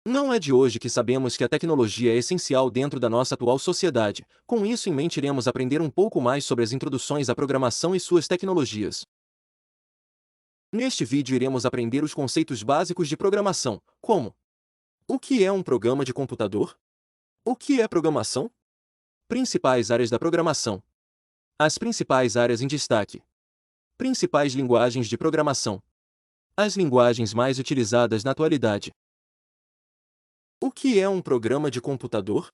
Não é de hoje que sabemos que a tecnologia é essencial dentro da nossa atual sociedade. Com isso em mente, iremos aprender um pouco mais sobre as introduções à programação e suas tecnologias. Neste vídeo iremos aprender os conceitos básicos de programação, como: o que é um programa de computador? O que é programação? Principais áreas da programação. As principais áreas em destaque. Principais linguagens de programação. As linguagens mais utilizadas na atualidade. O que é um programa de computador?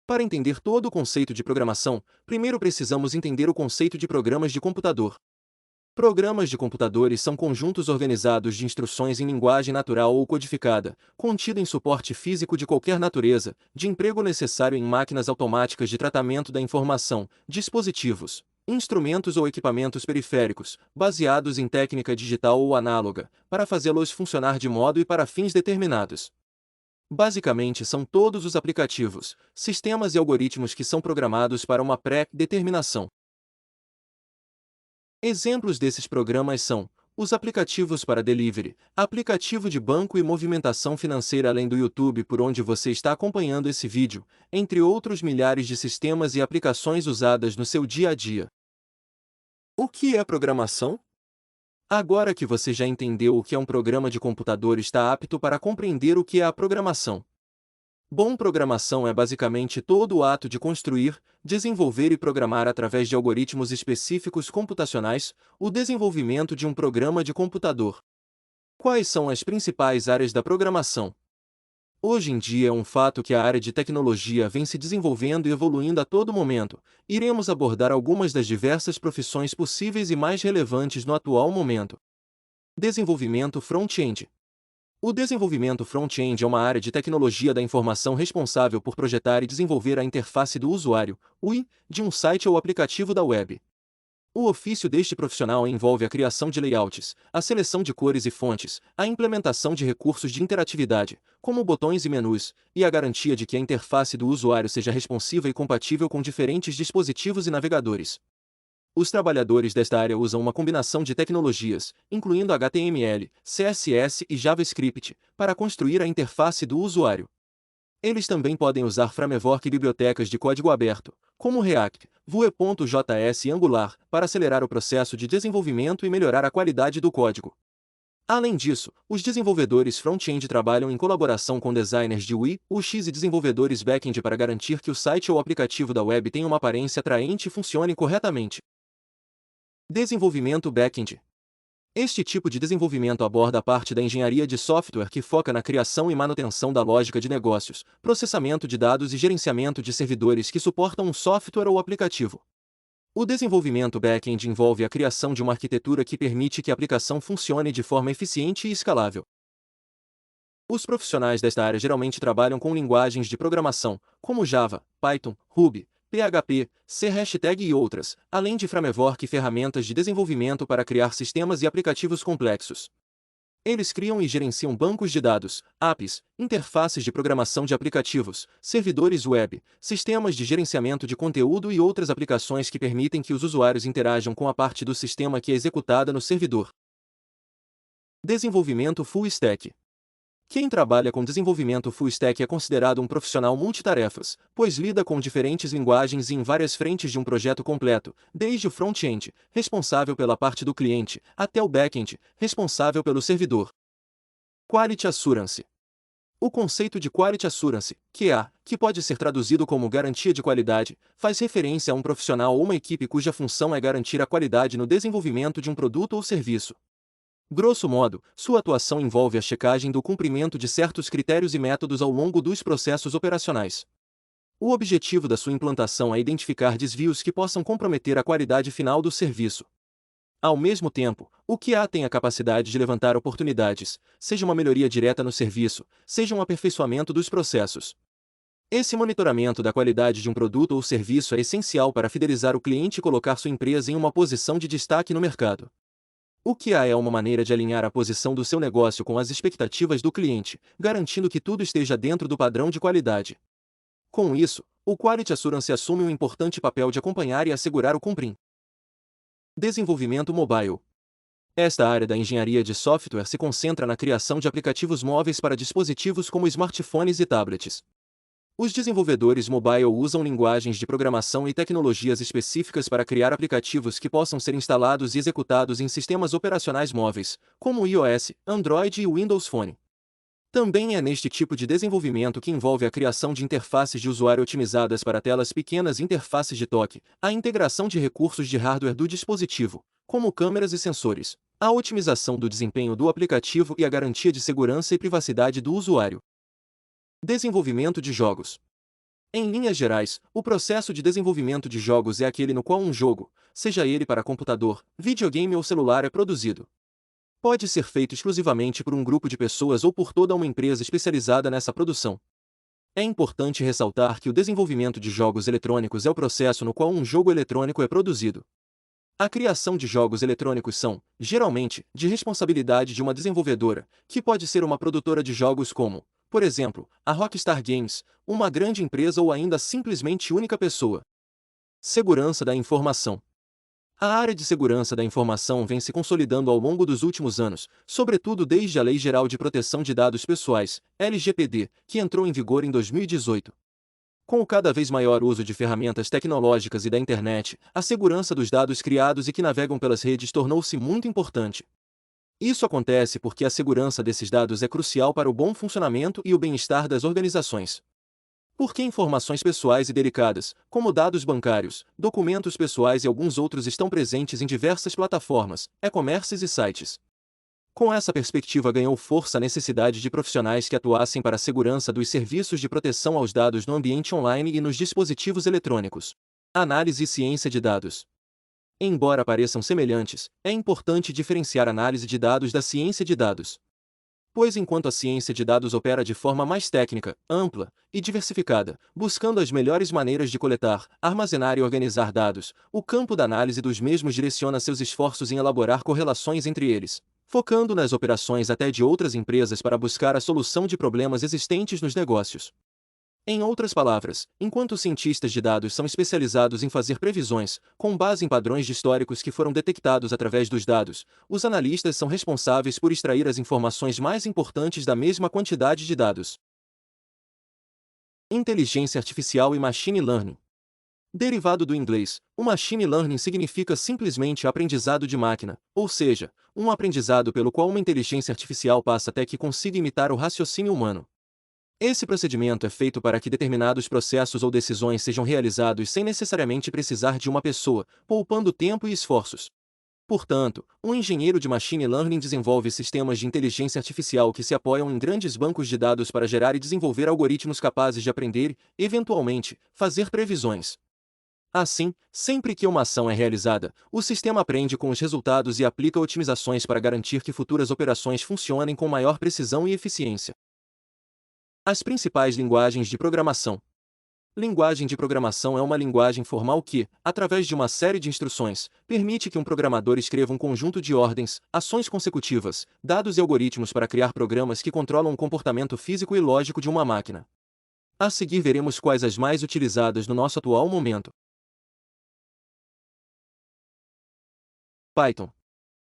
Para entender todo o conceito de programação, primeiro precisamos entender o conceito de programas de computador. Programas de computadores são conjuntos organizados de instruções em linguagem natural ou codificada, contido em suporte físico de qualquer natureza, de emprego necessário em máquinas automáticas de tratamento da informação, dispositivos, instrumentos ou equipamentos periféricos, baseados em técnica digital ou análoga, para fazê-los funcionar de modo e para fins determinados. Basicamente, são todos os aplicativos, sistemas e algoritmos que são programados para uma pré-determinação. Exemplos desses programas são os aplicativos para delivery, aplicativo de banco e movimentação financeira, além do YouTube por onde você está acompanhando esse vídeo, entre outros milhares de sistemas e aplicações usadas no seu dia a dia. O que é programação? Agora que você já entendeu o que é um programa de computador, está apto para compreender o que é a programação. Bom, programação é basicamente todo o ato de construir, desenvolver e programar através de algoritmos específicos computacionais, o desenvolvimento de um programa de computador. Quais são as principais áreas da programação? Hoje em dia é um fato que a área de tecnologia vem se desenvolvendo e evoluindo a todo momento. Iremos abordar algumas das diversas profissões possíveis e mais relevantes no atual momento. Desenvolvimento front-end. O desenvolvimento front-end é uma área de tecnologia da informação responsável por projetar e desenvolver a interface do usuário, UI, de um site ou aplicativo da web. O ofício deste profissional envolve a criação de layouts, a seleção de cores e fontes, a implementação de recursos de interatividade, como botões e menus, e a garantia de que a interface do usuário seja responsiva e compatível com diferentes dispositivos e navegadores. Os trabalhadores desta área usam uma combinação de tecnologias, incluindo HTML, CSS e JavaScript, para construir a interface do usuário. Eles também podem usar framework e bibliotecas de código aberto, como React, Vue.js e Angular, para acelerar o processo de desenvolvimento e melhorar a qualidade do código. Além disso, os desenvolvedores front-end trabalham em colaboração com designers de UI, UX e desenvolvedores back-end para garantir que o site ou aplicativo da web tenha uma aparência atraente e funcione corretamente. Desenvolvimento back-end. Este tipo de desenvolvimento aborda a parte da engenharia de software que foca na criação e manutenção da lógica de negócios, processamento de dados e gerenciamento de servidores que suportam um software ou aplicativo. O desenvolvimento back-end envolve a criação de uma arquitetura que permite que a aplicação funcione de forma eficiente e escalável. Os profissionais desta área geralmente trabalham com linguagens de programação, como Java, Python, Ruby, PHP, C# e outras, além de framework e ferramentas de desenvolvimento para criar sistemas e aplicativos complexos. Eles criam e gerenciam bancos de dados, APIs, interfaces de programação de aplicativos, servidores web, sistemas de gerenciamento de conteúdo e outras aplicações que permitem que os usuários interajam com a parte do sistema que é executada no servidor. Desenvolvimento Full Stack. Quem trabalha com desenvolvimento full stack é considerado um profissional multitarefas, pois lida com diferentes linguagens e em várias frentes de um projeto completo, desde o front-end, responsável pela parte do cliente, até o back-end, responsável pelo servidor. Quality Assurance. O conceito de Quality Assurance, QA, que pode ser traduzido como garantia de qualidade, faz referência a um profissional ou uma equipe cuja função é garantir a qualidade no desenvolvimento de um produto ou serviço. Grosso modo, sua atuação envolve a checagem do cumprimento de certos critérios e métodos ao longo dos processos operacionais. O objetivo da sua implantação é identificar desvios que possam comprometer a qualidade final do serviço. Ao mesmo tempo, o QA tem a capacidade de levantar oportunidades, seja uma melhoria direta no serviço, seja um aperfeiçoamento dos processos. Esse monitoramento da qualidade de um produto ou serviço é essencial para fidelizar o cliente e colocar sua empresa em uma posição de destaque no mercado. O QA é uma maneira de alinhar a posição do seu negócio com as expectativas do cliente, garantindo que tudo esteja dentro do padrão de qualidade. Com isso, o Quality Assurance assume um importante papel de acompanhar e assegurar o cumprimento. Desenvolvimento mobile. Esta área da engenharia de software se concentra na criação de aplicativos móveis para dispositivos como smartphones e tablets. Os desenvolvedores mobile usam linguagens de programação e tecnologias específicas para criar aplicativos que possam ser instalados e executados em sistemas operacionais móveis, como iOS, Android e Windows Phone. Também é neste tipo de desenvolvimento que envolve a criação de interfaces de usuário otimizadas para telas pequenas e interfaces de toque, a integração de recursos de hardware do dispositivo, como câmeras e sensores, a otimização do desempenho do aplicativo e a garantia de segurança e privacidade do usuário. Desenvolvimento de jogos. Em linhas gerais, o processo de desenvolvimento de jogos é aquele no qual um jogo, seja ele para computador, videogame ou celular, é produzido. Pode ser feito exclusivamente por um grupo de pessoas ou por toda uma empresa especializada nessa produção. É importante ressaltar que o desenvolvimento de jogos eletrônicos é o processo no qual um jogo eletrônico é produzido. A criação de jogos eletrônicos são, geralmente, de responsabilidade de uma desenvolvedora, que pode ser uma produtora de jogos como, por exemplo, a Rockstar Games, uma grande empresa ou ainda simplesmente única pessoa. Segurança da informação. A área de segurança da informação vem se consolidando ao longo dos últimos anos, sobretudo desde a Lei Geral de Proteção de Dados Pessoais, LGPD, que entrou em vigor em 2018. Com o cada vez maior uso de ferramentas tecnológicas e da internet, a segurança dos dados criados e que navegam pelas redes tornou-se muito importante. Isso acontece porque a segurança desses dados é crucial para o bom funcionamento e o bem-estar das organizações. Porque informações pessoais e delicadas, como dados bancários, documentos pessoais e alguns outros, estão presentes em diversas plataformas, e-commerces e sites. Com essa perspectiva ganhou força a necessidade de profissionais que atuassem para a segurança dos serviços de proteção aos dados no ambiente online e nos dispositivos eletrônicos. Análise e ciência de dados. Embora pareçam semelhantes, é importante diferenciar a análise de dados da ciência de dados. Pois enquanto a ciência de dados opera de forma mais técnica, ampla e diversificada, buscando as melhores maneiras de coletar, armazenar e organizar dados, o campo da análise dos mesmos direciona seus esforços em elaborar correlações entre eles, focando nas operações até de outras empresas para buscar a solução de problemas existentes nos negócios. Em outras palavras, enquanto os cientistas de dados são especializados em fazer previsões, com base em padrões históricos que foram detectados através dos dados, os analistas são responsáveis por extrair as informações mais importantes da mesma quantidade de dados. Inteligência artificial e machine learning. Derivado do inglês, o machine learning significa simplesmente aprendizado de máquina, ou seja, um aprendizado pelo qual uma inteligência artificial passa até que consiga imitar o raciocínio humano. Esse procedimento é feito para que determinados processos ou decisões sejam realizados sem necessariamente precisar de uma pessoa, poupando tempo e esforços. Portanto, um engenheiro de machine learning desenvolve sistemas de inteligência artificial que se apoiam em grandes bancos de dados para gerar e desenvolver algoritmos capazes de aprender e, eventualmente, fazer previsões. Assim, sempre que uma ação é realizada, o sistema aprende com os resultados e aplica otimizações para garantir que futuras operações funcionem com maior precisão e eficiência. As principais linguagens de programação. Linguagem de programação é uma linguagem formal que, através de uma série de instruções, permite que um programador escreva um conjunto de ordens, ações consecutivas, dados e algoritmos para criar programas que controlam o comportamento físico e lógico de uma máquina. A seguir veremos quais as mais utilizadas no nosso atual momento. Python.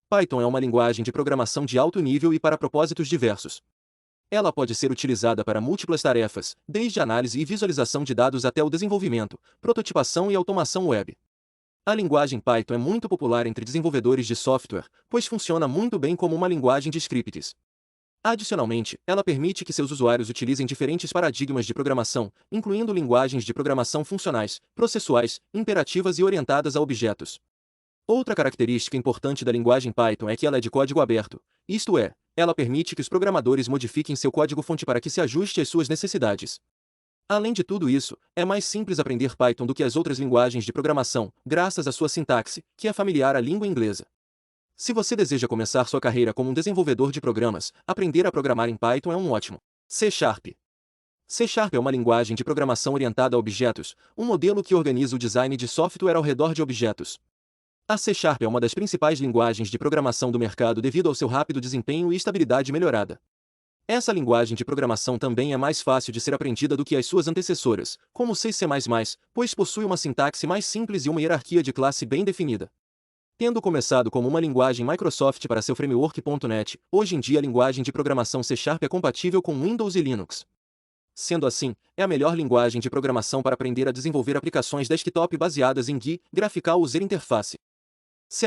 Python é uma linguagem de programação de alto nível e para propósitos diversos. Ela pode ser utilizada para múltiplas tarefas, desde análise e visualização de dados até o desenvolvimento, prototipação e automação web. A linguagem Python é muito popular entre desenvolvedores de software, pois funciona muito bem como uma linguagem de scripts. Adicionalmente, ela permite que seus usuários utilizem diferentes paradigmas de programação, incluindo linguagens de programação funcionais, processuais, imperativas e orientadas a objetos. Outra característica importante da linguagem Python é que ela é de código aberto, isto é, ela permite que os programadores modifiquem seu código-fonte para que se ajuste às suas necessidades. Além de tudo isso, é mais simples aprender Python do que as outras linguagens de programação, graças à sua sintaxe, que é familiar à língua inglesa. Se você deseja começar sua carreira como um desenvolvedor de programas, aprender a programar em Python é um ótimo. C#. C# é uma linguagem de programação orientada a objetos, um modelo que organiza o design de software ao redor de objetos. A C# é uma das principais linguagens de programação do mercado devido ao seu rápido desempenho e estabilidade melhorada. Essa linguagem de programação também é mais fácil de ser aprendida do que as suas antecessoras, como C e C++, pois possui uma sintaxe mais simples e uma hierarquia de classe bem definida. Tendo começado como uma linguagem Microsoft para seu framework.NET, hoje em dia a linguagem de programação C# é compatível com Windows e Linux. Sendo assim, é a melhor linguagem de programação para aprender a desenvolver aplicações desktop baseadas em GUI, Graphical User Interface. C++.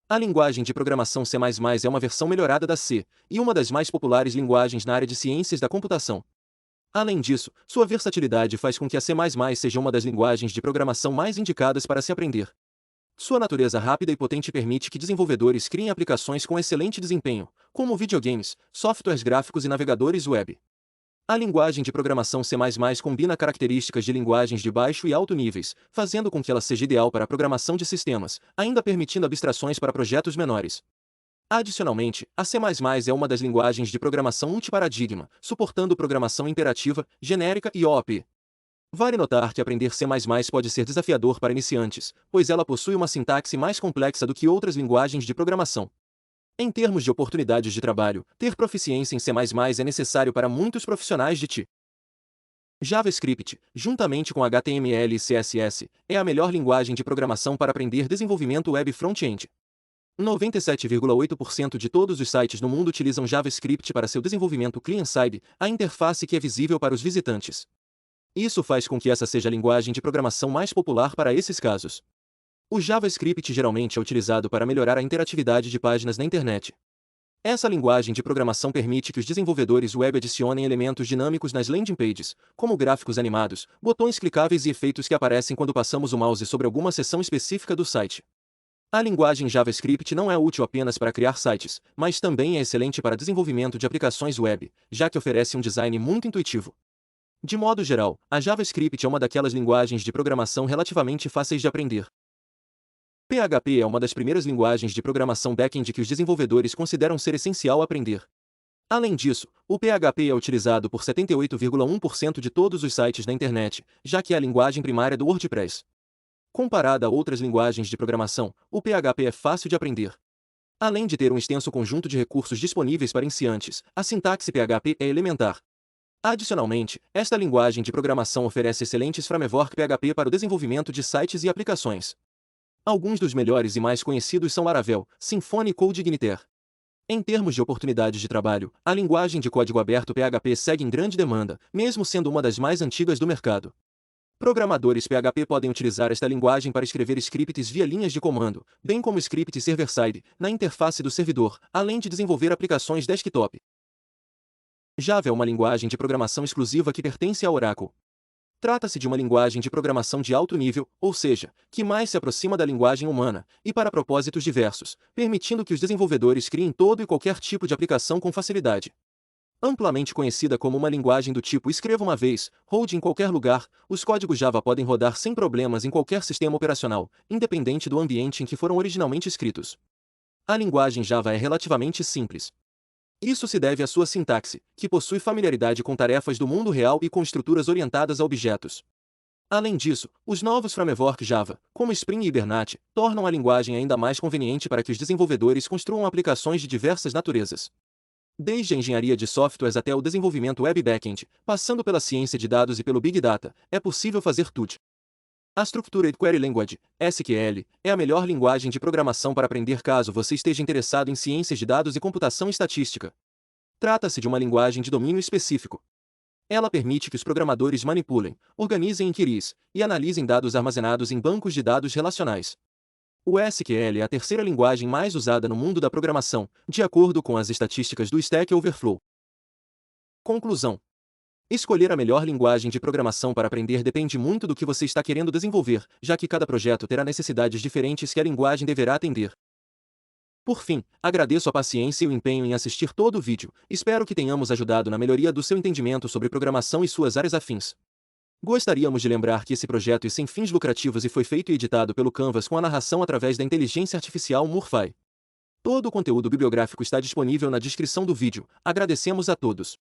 A linguagem de programação C++ é uma versão melhorada da C, e uma das mais populares linguagens na área de ciências da computação. Além disso, sua versatilidade faz com que a C++ seja uma das linguagens de programação mais indicadas para se aprender. Sua natureza rápida e potente permite que desenvolvedores criem aplicações com excelente desempenho, como videogames, softwares gráficos e navegadores web. A linguagem de programação C++ combina características de linguagens de baixo e alto níveis, fazendo com que ela seja ideal para a programação de sistemas, ainda permitindo abstrações para projetos menores. Adicionalmente, a C++ é uma das linguagens de programação multiparadigma, suportando programação imperativa, genérica e OOP. Vale notar que aprender C++ pode ser desafiador para iniciantes, pois ela possui uma sintaxe mais complexa do que outras linguagens de programação. Em termos de oportunidades de trabalho, ter proficiência em C++ é necessário para muitos profissionais de TI. JavaScript, juntamente com HTML e CSS, é a melhor linguagem de programação para aprender desenvolvimento web front-end. 97,8% de todos os sites no mundo utilizam JavaScript para seu desenvolvimento client-side, a interface que é visível para os visitantes. Isso faz com que essa seja a linguagem de programação mais popular para esses casos. O JavaScript geralmente é utilizado para melhorar a interatividade de páginas na internet. Essa linguagem de programação permite que os desenvolvedores web adicionem elementos dinâmicos nas landing pages, como gráficos animados, botões clicáveis e efeitos que aparecem quando passamos o mouse sobre alguma seção específica do site. A linguagem JavaScript não é útil apenas para criar sites, mas também é excelente para desenvolvimento de aplicações web, já que oferece um design muito intuitivo. De modo geral, a JavaScript é uma daquelas linguagens de programação relativamente fáceis de aprender. PHP é uma das primeiras linguagens de programação back-end que os desenvolvedores consideram ser essencial aprender. Além disso, o PHP é utilizado por 78,1% de todos os sites da internet, já que é a linguagem primária do WordPress. Comparada a outras linguagens de programação, o PHP é fácil de aprender. Além de ter um extenso conjunto de recursos disponíveis para iniciantes, a sintaxe PHP é elementar. Adicionalmente, esta linguagem de programação oferece excelentes framework PHP para o desenvolvimento de sites e aplicações. Alguns dos melhores e mais conhecidos são Laravel, Symfony e CodeIgniter. Em termos de oportunidades de trabalho, a linguagem de código aberto PHP segue em grande demanda, mesmo sendo uma das mais antigas do mercado. Programadores PHP podem utilizar esta linguagem para escrever scripts via linhas de comando, bem como scripts server-side, na interface do servidor, além de desenvolver aplicações desktop. Java é uma linguagem de programação exclusiva que pertence ao Oracle. Trata-se de uma linguagem de programação de alto nível, ou seja, que mais se aproxima da linguagem humana, e para propósitos diversos, permitindo que os desenvolvedores criem todo e qualquer tipo de aplicação com facilidade. Amplamente conhecida como uma linguagem do tipo escreva uma vez, rode em qualquer lugar, os códigos Java podem rodar sem problemas em qualquer sistema operacional, independente do ambiente em que foram originalmente escritos. A linguagem Java é relativamente simples. Isso se deve à sua sintaxe, que possui familiaridade com tarefas do mundo real e com estruturas orientadas a objetos. Além disso, os novos frameworks Java, como Spring e Hibernate, tornam a linguagem ainda mais conveniente para que os desenvolvedores construam aplicações de diversas naturezas. Desde a engenharia de softwares até o desenvolvimento web backend, passando pela ciência de dados e pelo Big Data, é possível fazer tudo. A Structured Query Language, SQL, é a melhor linguagem de programação para aprender caso você esteja interessado em ciências de dados e computação estatística. Trata-se de uma linguagem de domínio específico. Ela permite que os programadores manipulem, organizem queries e analisem dados armazenados em bancos de dados relacionais. O SQL é a terceira linguagem mais usada no mundo da programação, de acordo com as estatísticas do Stack Overflow. Conclusão: escolher a melhor linguagem de programação para aprender depende muito do que você está querendo desenvolver, já que cada projeto terá necessidades diferentes que a linguagem deverá atender. Por fim, agradeço a paciência e o empenho em assistir todo o vídeo, espero que tenhamos ajudado na melhoria do seu entendimento sobre programação e suas áreas afins. Gostaríamos de lembrar que esse projeto é sem fins lucrativos e foi feito e editado pelo Canvas com a narração através da inteligência artificial Murphy. Todo o conteúdo bibliográfico está disponível na descrição do vídeo. Agradecemos a todos.